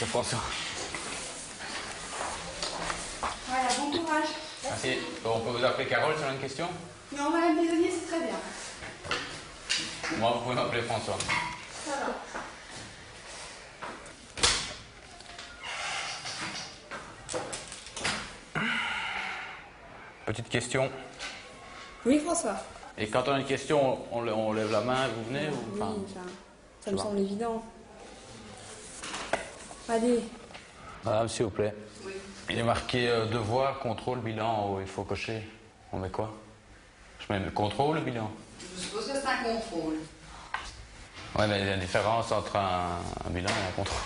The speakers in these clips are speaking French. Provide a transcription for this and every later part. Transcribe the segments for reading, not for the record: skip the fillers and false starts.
C'est François. Voilà, bon courage. Merci. Bon, on peut vous appeler Carole sur une question? Non, Madame Bisonnier, c'est très bien. Moi, vous pouvez m'appeler François. Ça va. Petite question. Oui, François. Et quand on a une question, on lève la main, vous venez ou enfin... Oui, ça me semble évident. Allez. Madame, s'il vous plaît. Oui. Il est marqué devoir, contrôle, bilan en haut. Il faut cocher. On met quoi? Je mets le contrôle ou le bilan? Je suppose que c'est un contrôle. Ouais, mais il y a une différence entre un bilan et un contrôle.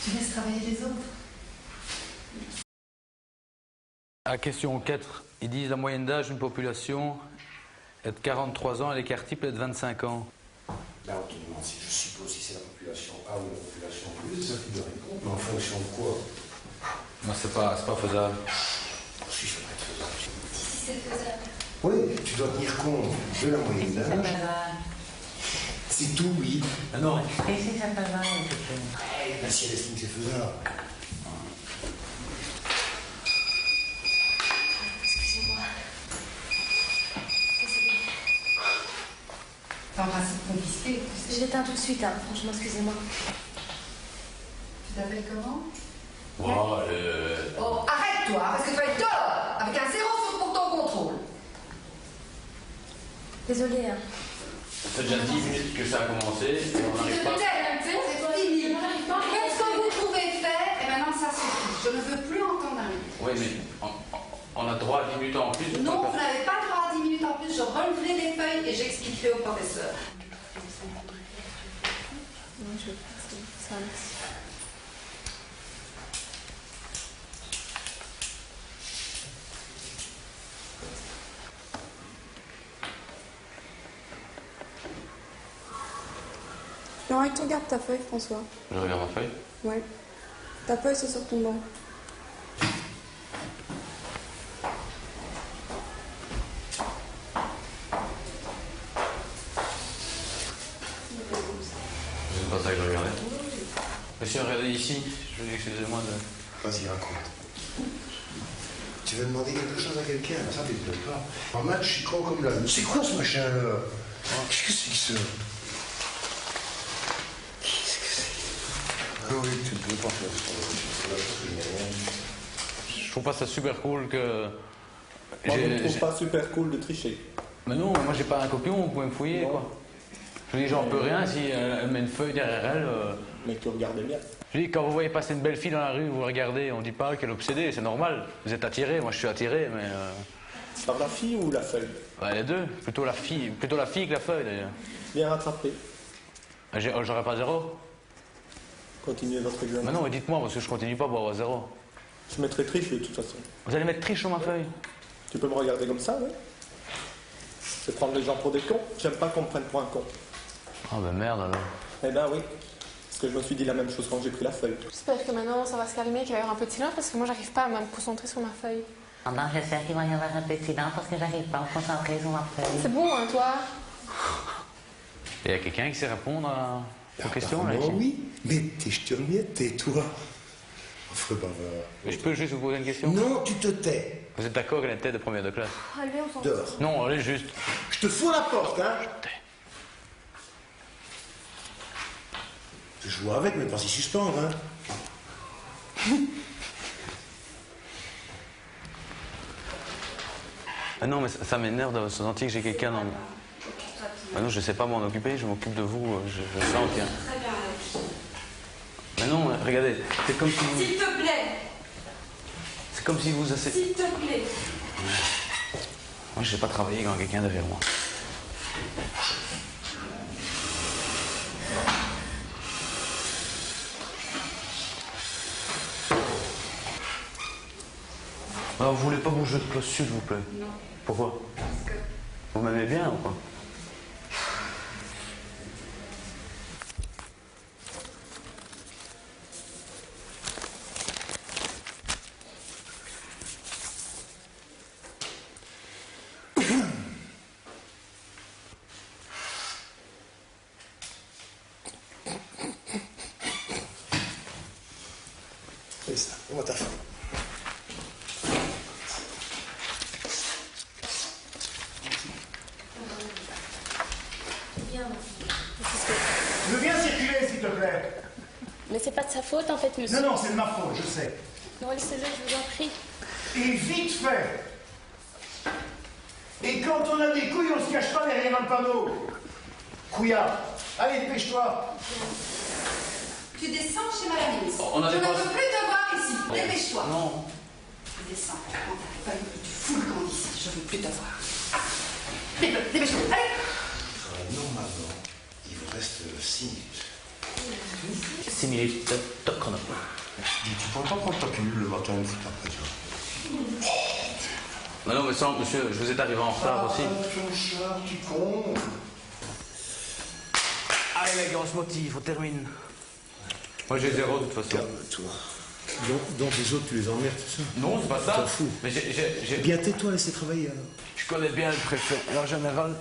Tu laisses travailler les autres. À question 4, ils disent la moyenne d'âge d'une population est de 43 ans et l'écart type est de 25 ans. Là, on te demande si je suppose si c'est la population A ou la population B, c'est ça qui doit répondre. Mais en fonction de quoi? Non, c'est pas faisable. Si, ça doit être faisable. Si, c'est faisable. Oui, tu dois tenir compte de la moyenne d'âge. C'est tout, oui. Ah non. Et si ça peut mal, Ben, si elle estime que c'est faisable. Excusez-moi. Désolée. T'as un principe confisqué. Je l'éteins tout de suite, hein. Franchement, excusez-moi. Tu t'appelles comment? Bon, Oh, arrête-toi, parce que tu vas être tort, avec un zéro pour ton contrôle. Désolée, hein. ça fait déjà 10 minutes que ça a commencé et on n'arrive pas. C'est fini. Faites ce que vous trouvez fait, et maintenant ça suffit. Je ne veux plus entendre un mot. Oui, mais on a droit à 10 minutes en plus. Non, vous n'avez pas droit à 10 minutes en plus. Je releverai les feuilles et j'expliquerai au professeur. Non, je vais faire ça. Merci. J'aimerais que tu regardes ta feuille, François. Je regarde ma feuille. Ouais. Ta feuille, c'est sur ton banc. C'est pas ça que je regardais. Monsieur, regardez ici. Je veux dire, excusez-moi de... Vas-y, raconte. Tu veux demander quelque chose à quelqu'un? Ça, t'étonne pas. En match, je suis con comme la... C'est quoi ce machin-là? Qu'est-ce que c'est que ça? Qu'est-ce que c'est? Ah oui, tu ne peux pas faire ça. Je trouve pas ça super cool que... Moi, je ne trouve pas super cool de tricher. Mais non, moi j'ai pas un copion, vous pouvez me fouiller, Non. quoi. Je dis, j'en peux rien si elle met une feuille derrière elle. Mais tu regardais bien. Je dis, quand vous voyez passer une belle fille dans la rue, vous regardez, on dit pas qu'elle est obsédée, c'est normal. Vous êtes attiré, moi je suis attiré, mais... Par la fille ou la feuille? les deux, plutôt la fille que la feuille d'ailleurs. Bien rattrapé. J'aurais pas 0. Continuez votre examen. Mais non, mais dites-moi, parce que je continue pas pour avoir 0. Je mettrai triche de toute façon. Vous allez mettre triche sur ma feuille? Tu peux me regarder comme ça, oui? C'est prendre les gens pour des cons. J'aime pas qu'on me prenne pour un con. Ah ben merde alors. Eh ben oui. Parce que je me suis dit la même chose quand j'ai pris la feuille. J'espère que maintenant ça va se calmer, qu'il va y avoir un peu de silence parce que moi j'arrive pas à me concentrer sur ma feuille. Pendant, j'espère qu'il va y avoir un peu de silence parce que j'arrive pas à me concentrer sur ma feuille. C'est bon, hein, toi? Il y a quelqu'un qui sait répondre aux questions là, Apparemment, ici? oui. Mais je te remets, tais-toi. Affreux bavard. Mais je peux juste vous poser une question? Non, tu te tais. Vous êtes d'accord qu'elle était de première de classe? Allez, on s'en Dehors. Non, allez juste. Je te fous à la porte, hein. Je joue avec, mais pas s'y suspendre, hein. Ah non, mais ça m'énerve de sentir que j'ai quelqu'un dans... Ah non, je sais pas m'en occuper, je m'occupe de vous, je sens qu'il y a... Très bien, Alex. Mais non, regardez, c'est comme si vous... S'il te plaît. C'est comme si vous... S'il te plaît. Moi, je sais pas travailler quand quelqu'un derrière moi. Alors, vous voulez pas bouger de cloche, s'il vous plaît? Non. Pourquoi? Parce que... Vous m'aimez bien ou quoi? Comment t'as fait? Viens. Tu veux bien circuler, s'il te plaît? Mais c'est pas de sa faute en fait, monsieur. Non, non, c'est de ma faute, je sais. Non, laissez-le, je vous en prie. Et vite fait. Et quand on a des couilles, on se cache pas derrière un panneau. Couillard. Allez, dépêche-toi. Tu descends chez Madame Elise. On a Je des ne postes. veux plus te voir ici. Dépêche-toi. Non. Tu descends. Quand t'as pas eu du fou le camp d'ici, je ne veux plus te voir. Dépêche-toi. Allez. Normalement, il vous reste 6 minutes. 6 minutes, top chrono. Tu pourrais pas prendre ta pilule le matin une fois après, tu vois? Non, mais ça, monsieur, je vous ai arrivé en retard aussi. Ton chat, tu con. Allez, les gars, on se motive, on termine. Moi, j'ai 0 de toute façon. Calme-toi. Donc les autres, tu les emmerdes, c'est ça? Non, c'est pas ça. T'en fous. Mais j'ai... Bien, tais-toi, laissez travailler alors. Je connais bien le préfet. Et en général,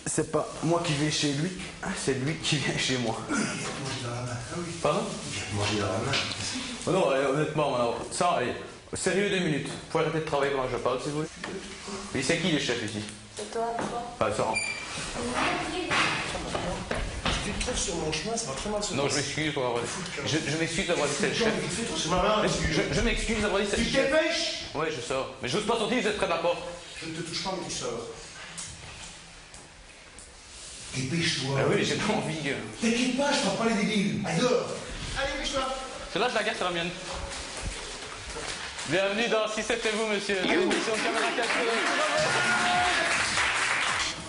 c'est pas moi qui vais chez lui, c'est lui qui vient chez moi. Manger dans la main. Ah oui. Pardon? Manger dans la main. Oh non, allez, honnêtement, alors, ça, allez, sérieux 2 minutes. Vous pouvez arrêter de travailler pendant que je parle, si vous voulez. Mais c'est qui les chefs ici? C'est toi. Enfin, ça. Si tu te trouves sur mon chemin, ça va très mal se passer. Non, je m'excuse pour avoir... Je m'excuse d'avoir dit c'est le chef. C'est ma main. Je m'excuse d'avoir dit c'est le Tu chef. dépêches. Ouais, je sors. Mais je n'ose pas sortir, vous êtes près de la porte. Je ne te touche pas, mais tu sors. Dépêche-toi. Ah oui, j'ai pas envie. T'inquiète pas, je prends pas les débiles. Allez, dehors. Allez, dépêche-toi. Celle-là, je la garde, c'est la mienne. Bienvenue dans Si c'était vous, monsieur. L'émission Caméra Cachée.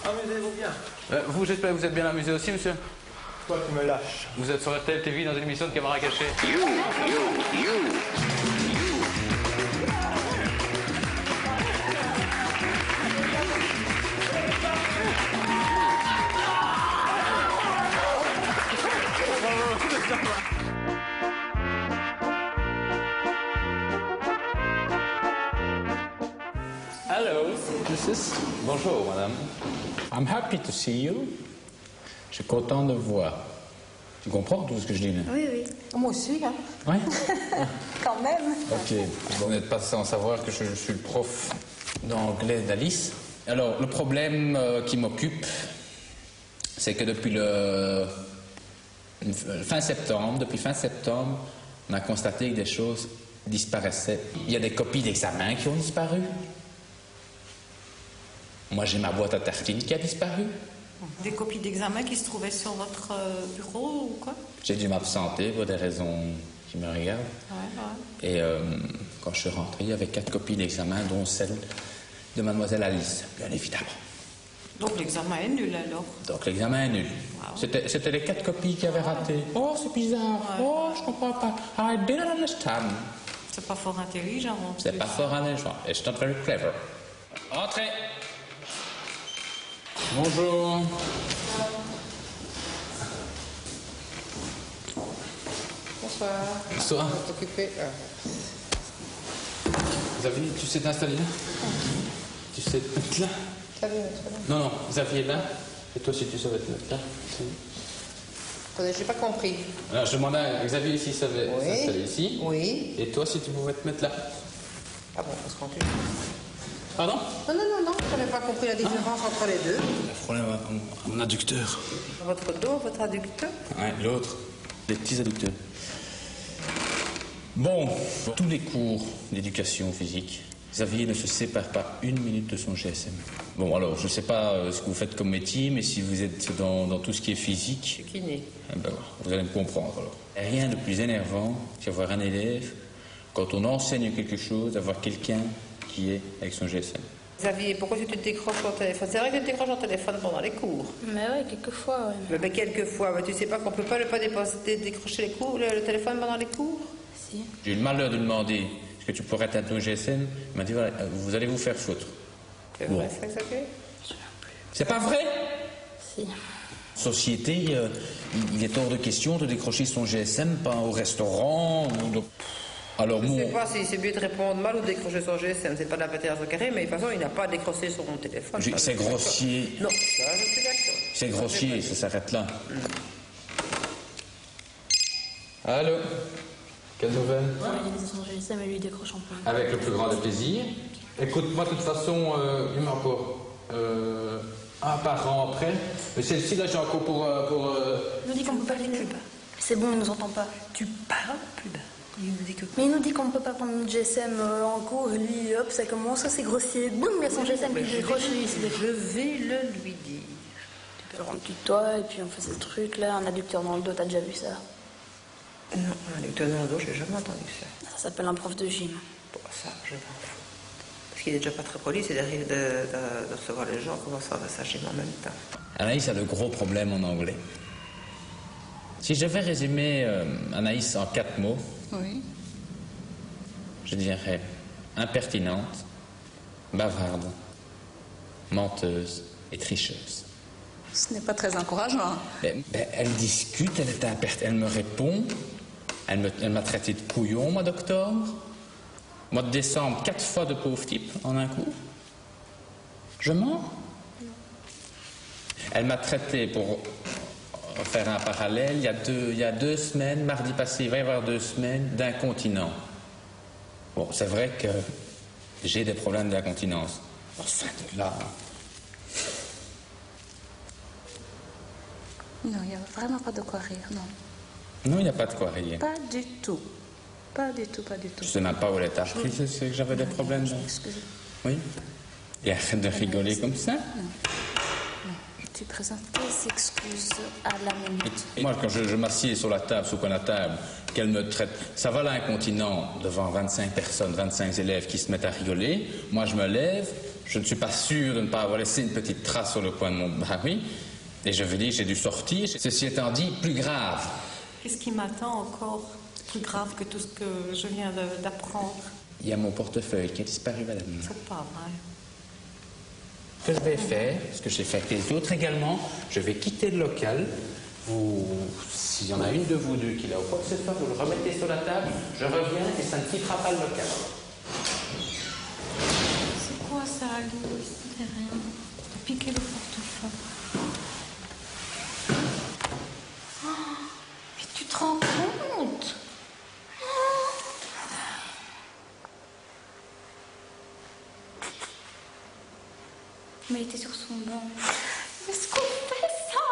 Amusez-vous bien. Vous, j'espère que vous êtes bien amusé aussi, monsieur. Toi, tu me lâches. Vous êtes sur la TV dans une émission de Caméra Cachée. Hello, this is... Bonjour, madame. I'm happy to see you. Je suis content de vous voir. Tu comprends tout ce que je dis là? Oui, oui. Moi aussi, hein. Ouais. Quand même. Ok. Vous n'êtes pas sans savoir que je suis le prof d'anglais d'Alice. Alors, le problème qui m'occupe, c'est que depuis fin septembre, on a constaté que des choses disparaissaient. Il y a des copies d'examen qui ont disparu. Moi, j'ai ma boîte à tartines qui a disparu. Des copies d'examen qui se trouvaient sur votre bureau ou quoi? J'ai dû m'absenter pour des raisons qui me regardent. Ouais. Et quand je suis rentré, il y avait 4 copies d'examen, dont celle de mademoiselle Alice, bien évidemment. Donc l'examen est nul alors? Donc l'examen est nul. Wow. C'était les 4 copies qui avaient raté. Oh, c'est bizarre. Ouais. Oh, je comprends pas. I didn't understand. C'est pas fort intelligent. en C'est plus. pas fort intelligent. It's not very clever. Entrez. Bonjour. Bonsoir. Bonsoir. On va t'occuper. Xavier, tu sais t'installer là? Tu sais te mettre là? Salut, Non, non, Xavier là. Et toi, si tu savais te mettre là? attendez, j'ai pas compris. Alors, je demandais à Xavier s'il savait s'installer ici. Oui. Et toi, si tu pouvais te mettre là? Ah bon, on se continue. Pardon? Non, je n'avais pas compris la différence entre les deux. Le problème à mon adducteur. Votre dos, votre adducteur. Ouais, l'autre. Les petits adducteurs. Bon, tous les cours d'éducation physique, Xavier ne se sépare pas une minute de son GSM. Bon, alors, je ne sais pas ce que vous faites comme métier, mais si vous êtes dans tout ce qui est physique, Je suis kiné. eh ben, vous allez me comprendre alors. Rien de plus énervant qu'avoir un élève, quand on enseigne quelque chose, d'avoir quelqu'un qui est avec son GSM. Xavier, pourquoi tu te décroches au téléphone? C'est vrai que tu te décroches au téléphone pendant les cours. Mais ouais, quelquefois, ouais. Mais quelquefois, mais tu sais pas qu'on peut pas décrocher les cours, le téléphone pendant les cours? Si. J'ai eu le malheur de demander est-ce que tu pourrais éteindre ton GSM. Il m'a dit voilà, vous allez vous faire foutre. C'est Bon. vrai, ça, Xavier? C'est pas vrai? Si. Société, il est hors de question de décrocher son GSM, pas au restaurant. Alors, Je moi, sais pas si c'est mieux de répondre mal ou de décrocher son GSM. C'est pas de la pétillance au carré, mais de toute façon, il n'a pas décroché son téléphone. c'est grossier. Non, ça, je suis d'accord. C'est grossier, ça s'arrête là. Allô? Quelle nouvelle? Il est dans son GSM et lui il décroche en plein. Avec le plus grand des plaisirs. Écoute, moi de toute façon, il m'a encore un par an après. Mais celle-ci là, j'ai encore pour. Il nous dit qu'on peut pas les pubs. C'est bon, il nous entend pas. Tu parles plus bas. Il nous dit que... Mais il nous dit qu'on peut pas prendre notre GSM en cours. Lui, hop, ça commence, ça c'est grossier. Boum, il y a son GSM qui décroche lui. Je vais le lui dire. Tu peux le rendre tutoie et puis on fait ce truc là, un adducteur dans le dos, t'as déjà vu ça? Non, un adducteur dans le dos, j'ai jamais entendu ça. Ça s'appelle un prof de gym. Bon, ça, je m'en fous. Parce qu'il est déjà pas très poli, c'est d'arriver de recevoir les gens, comment ça va ça gym en même temps. Anaïs a de gros problèmes en anglais. Si je devais résumer Anaïs en 4 mots, Oui. je dirais impertinente, bavarde, menteuse et tricheuse. Ce n'est pas très encourageant. Elle discute, elle me répond, elle m'a traité de couillon au mois d'octobre, mois de décembre, 4 fois de pauvre type en un coup. Je mens. Elle m'a traité, pour faire un parallèle, il y a 2 semaines, mardi passé, il va y avoir 2 semaines, d'incontinent. Bon, c'est vrai que j'ai des problèmes d'incontinence. Enfin, de là. Non, il n'y a vraiment pas de quoi rire, non. Non, il n'y a pas de quoi rire. Pas du tout. Pas du tout, pas du tout. Je ne sais même pas où elle est appris, c'est que j'avais des problèmes. Excusez. Oui. Et arrête de rigoler comme ça. Non. Tu présentes tes excuses à la minute. Et moi, quand je m'assieds sur la table, sous la table, qu'elle me traite, ça va l'incontinent devant 25 personnes, 25 élèves qui se mettent à rigoler. Moi, je me lève, je ne suis pas sûr de ne pas avoir laissé une petite trace sur le coin de mon baril. Et je veux dire, j'ai dû sortir. Ceci étant dit, plus grave. Qu'est-ce qui m'attend encore plus grave que tout ce que je viens d'apprendre? Il y a mon portefeuille qui a disparu, madame. C'est pas vrai. Ce que je vais faire, ce que j'ai fait avec les autres également, je vais quitter le local. S'il y en a une de vous deux qui l'a ou quoi que ce soit, vous le remettez sur la table, je reviens et ça ne quittera pas le local. C'est quoi ça, Alice? C'est rien. T'as piqué le portefeuille. Oh, mais tu te rends compte? Mais il était sur son banc. Mais est-ce qu'on fait ça?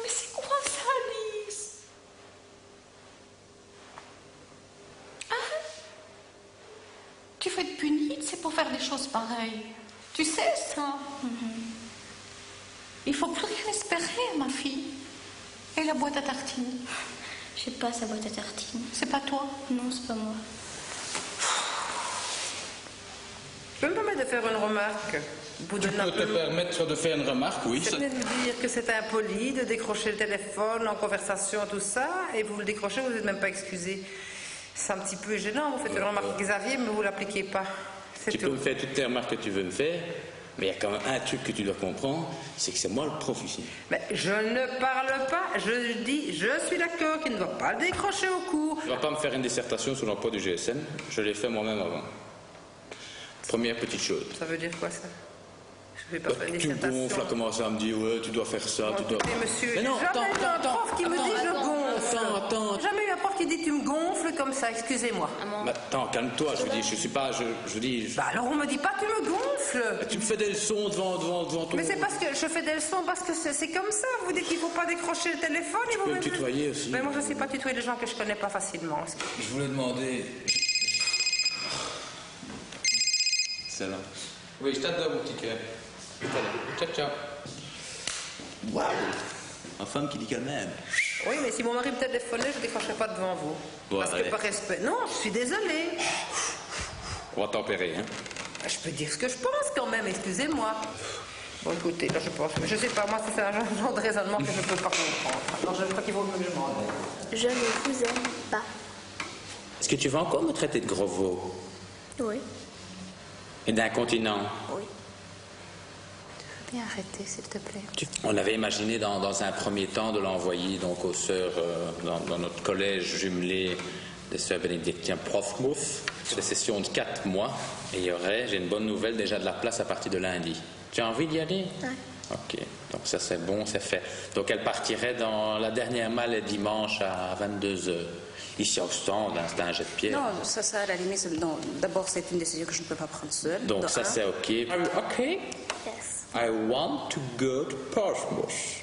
Mais c'est quoi ça, Alice? Hein? Tu veux être punie, c'est pour faire des choses pareilles. Tu sais ça? Il faut plus rien espérer, ma fille. Et la boîte à tartines? Je sais pas, sa boîte à tartines. C'est pas toi? Non, c'est pas moi. Je peux me permettre de faire une remarque? Tu peux te permettre de faire une remarque, oui. Vous venez de dire que c'est impoli de décrocher le téléphone en conversation, tout ça, et vous le décrochez, vous n'êtes même pas excusé. C'est un petit peu gênant, vous faites une remarque Xavier, mais vous ne l'appliquez pas. C'est Tu tout. peux me faire toutes les remarques que tu veux me faire, mais il y a quand même un truc que tu dois comprendre, c'est que c'est moi le prof ici. Mais je ne parle pas, je dis, je suis d'accord qu'il ne doit pas le décrocher au cours. Tu ne vas pas me faire une dissertation sur l'emploi du GSM, je l'ai fait moi-même avant. Première petite chose. Ça veut dire quoi, ça? Je vais pas faire une Tu me dissertation. gonfles, à commencer à me dire, ouais, tu dois faire ça, tu dois... Écoutez, monsieur, Mais non, j'ai jamais eu un prof qui me dit je gonfle. Attends. Jamais eu un prof qui dit tu me gonfles comme ça, excusez-moi. Mais attends, calme-toi, je veux dire, je suis pas, je dis... Bah alors on me dit pas tu me gonfles. Tu me fais des leçons devant ton... Mais c'est parce que je fais des leçons, parce que c'est comme ça. Vous dites qu'il faut pas décrocher le téléphone. Tu peux me tutoyer aussi. Mais moi je sais pas tutoyer les gens que je connais pas facilement. Je voulais demander... C'est là. Oui, je t'adore, mon petit cœur. Ciao, ciao. Waouh! Ma femme qui dit quand même. Oui, mais si mon mari me téléphonait, je ne décrocherais pas devant vous. Bon, parce allez. que par respect. Non, je suis désolée. On va tempérer, hein? Je peux dire ce que je pense quand même, excusez-moi. Bon, écoutez, là je pense. Mais je sais pas, moi c'est un genre de raisonnement que je ne peux pas comprendre. Alors je crois qu'il vaut mieux que je m'en aille. Je ne vous aime pas. Est-ce que tu vas encore me traiter de gros veau? Oui. Et d'incontinent? Oui. Tu peux bien arrêter, s'il te plaît. On avait imaginé dans un premier temps de l'envoyer donc aux sœurs dans notre collège jumelé des sœurs bénédictines Prof Mouf. C'est des sessions de 4 mois. Et il y aurait, j'ai une bonne nouvelle, déjà de la place à partir de lundi. Tu as envie d'y aller? Ouais. Ok, donc ça c'est bon, c'est fait. Donc elle partirait dans la dernière malle le dimanche à 22h. Ici au stand, c'est un jet de pierre. Non, ça à la limite, d'abord c'est une décision que je ne peux pas prendre seule. Donc ça c'est ok. Ok. Yes. I want to go to Portsmouth.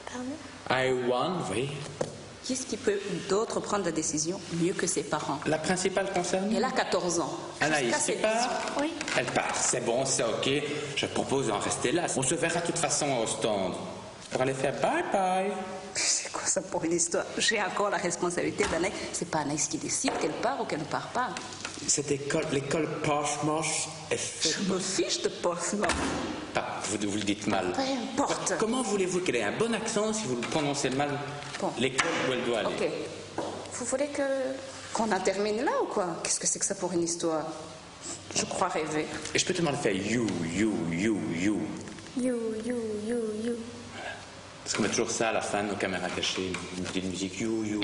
Pardon? I want, oui. Qui est-ce qui peut d'autre prendre la décision mieux que ses parents? La principale concernée. Elle a 14 ans. Anaïs, Jusqu'à c'est ses pas. 18. Oui. Elle part, c'est bon, c'est ok. Je propose d'en rester là. On se verra de toute façon au stand. Pour aller faire bye bye. C'est quoi ça pour une histoire? J'ai encore la responsabilité d'Anaïs. C'est pas Anaïs qui décide qu'elle part ou qu'elle ne part pas. Cette école, l'école Portsmouth est faite. Je me fiche de Portsmouth. Ah, vous le dites mal. Peu importe. Comment voulez-vous qu'elle ait un bon accent si vous le prononcez mal? Bon. L'école où elle doit aller. Ok. Vous voulez qu'on en termine là ou quoi? Qu'est-ce que c'est que ça pour une histoire? Je crois rêver. Et je peux te demander de faire you. You, you, you, you. Parce qu'on met toujours ça à la fin de nos caméras cachées, une petite musique you. You.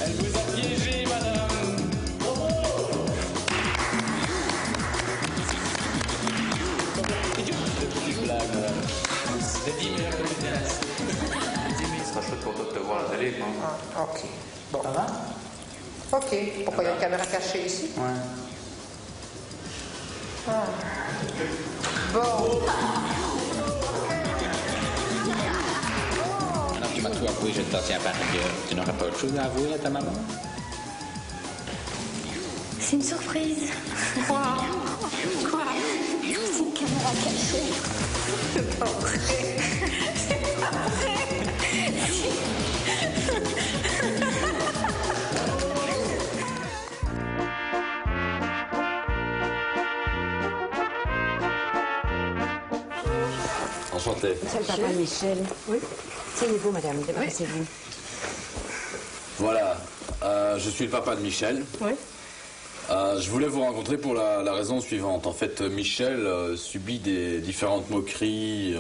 Elle vous a piégé, madame. C'est 10 meilleurs que tu laisses. 10 000 sera chouette pour toi de te voir à la télé, quoi. Ah, ok. Bon. Ça va? Ok. Pourquoi il y a une caméra cachée ici? Ouais. Ah. Bon. Alors tu m'as tout avoué, je ne t'en tiens pas rigueur. Tu n'auras pas autre chose à avouer à ta maman? C'est une surprise. Quoi? C'est une caméra cachée. C'est pas vrai. C'est pas vrai. Enchanté. C'est le papa Michel. Oui. Asseyez-vous, madame. Débarrassez-vous. Voilà, je suis le papa de Michel. Oui. Je voulais vous rencontrer pour la raison suivante. En fait, Michel subit des différentes moqueries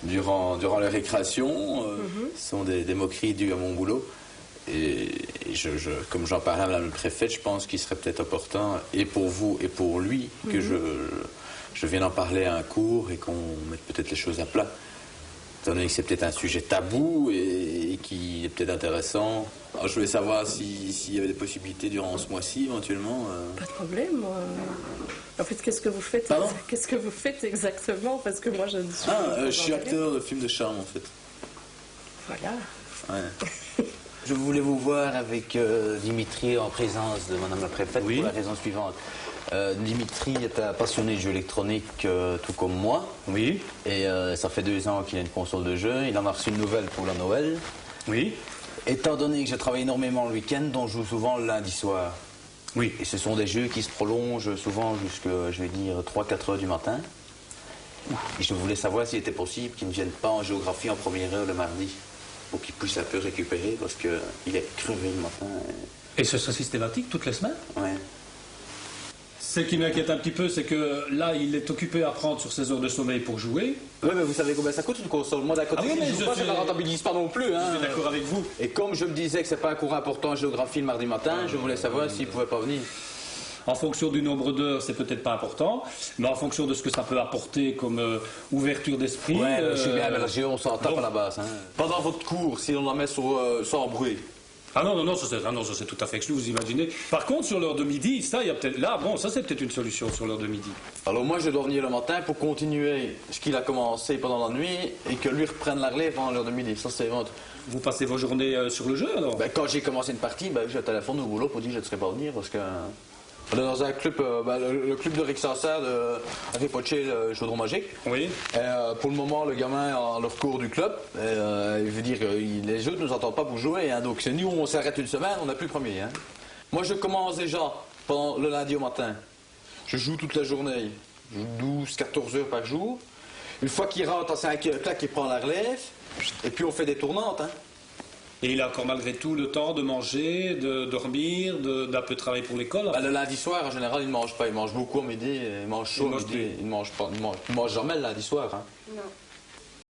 durant les récréations. Ce sont des moqueries dues à mon boulot. Et comme j'en parlais à Madame le préfète, je pense qu'il serait peut-être opportun, et pour vous et pour lui, que je vienne en parler à un cours et qu'on mette peut-être les choses à plat. Étant donné que c'est peut-être un sujet tabou et qui est peut-être intéressant. Alors, je voulais savoir s'il y avait des possibilités durant ce mois-ci, éventuellement. Pas de problème. En fait, qu'est-ce que vous faites? Pardon? Qu'est-ce que vous faites exactement? Parce que moi, je ne suis pas... je suis acteur de films de charme, en fait. Voilà. Ouais. Je voulais vous voir avec Dimitri en présence de Madame la préfète pour la raison suivante. Dimitri est un passionné de jeux électroniques tout comme moi. Oui. Et ça fait 2 ans qu'il a une console de jeu. Il en a reçu une nouvelle pour la Noël. Oui. Étant donné que je travaille énormément le week-end, donc je joue souvent le lundi soir. Oui. Et ce sont des jeux qui se prolongent souvent jusqu'à, je vais dire, 3-4 heures du matin. Et je voulais savoir s'il était possible qu'il ne vienne pas en géographie en première heure le mardi, pour qu'il puisse un peu récupérer, parce qu'il est crevé le matin. Et ce serait systématique toutes les semaines? Ouais. Ce qui m'inquiète un petit peu, c'est que là, il est occupé à prendre sur ses heures de sommeil pour jouer. Oui, mais vous savez combien ça coûte une console? Moi, d'un côté, Ah oui, si mais je joue pas, ça ne la rentabilise pas non plus. Hein. Je suis d'accord avec vous. Et comme je me disais que c'est pas un cours important en géographie le mardi matin, je voulais savoir s'il pouvait pas venir. En fonction du nombre d'heures, c'est peut-être pas important, mais en fonction de ce que ça peut apporter comme ouverture d'esprit. Ouais, je suis bien, mais la géo, on s'en tape à la base. Hein. Pendant votre cours, si on la met sans bruit. Ah non, ça c'est tout à fait exclu, vous imaginez. Par contre, sur l'heure de midi, ça, il y a peut-être... Là, bon, ça c'est peut-être une solution sur l'heure de midi. Alors moi, je dois venir le matin pour continuer ce qu'il a commencé pendant la nuit et que lui reprenne la relève pendant l'heure de midi. Ça, c'est vraiment... Vous passez vos journées sur le jeu, alors? Quand j'ai commencé une partie, j'ai téléphoné au boulot pour dire que je ne serais pas venir parce que... On est dans un club, le club de Rick Sansard, de Harry Potter, le chaudron magique. Oui. Et, pour le moment, le gamin a le recours du club. Et, il veut dire que les autres ne nous entendent pas pour jouer. Hein, donc, nous, on s'arrête une semaine, on n'est plus premier. Hein. Moi, je commence déjà pendant le lundi au matin. Je joue toute la journée. Je joue 12-14 heures par jour. Une fois qu'il rentre à 5 heures, clac, il prend la relève. Et puis, on fait des tournantes. Hein. Et il a encore malgré tout le temps de manger, de dormir, d'un peu travailler pour l'école. Le lundi soir, en général, il ne mange pas. Il mange beaucoup au midi, il mange chaud au midi. Il ne mange jamais le lundi soir. Hein. Non.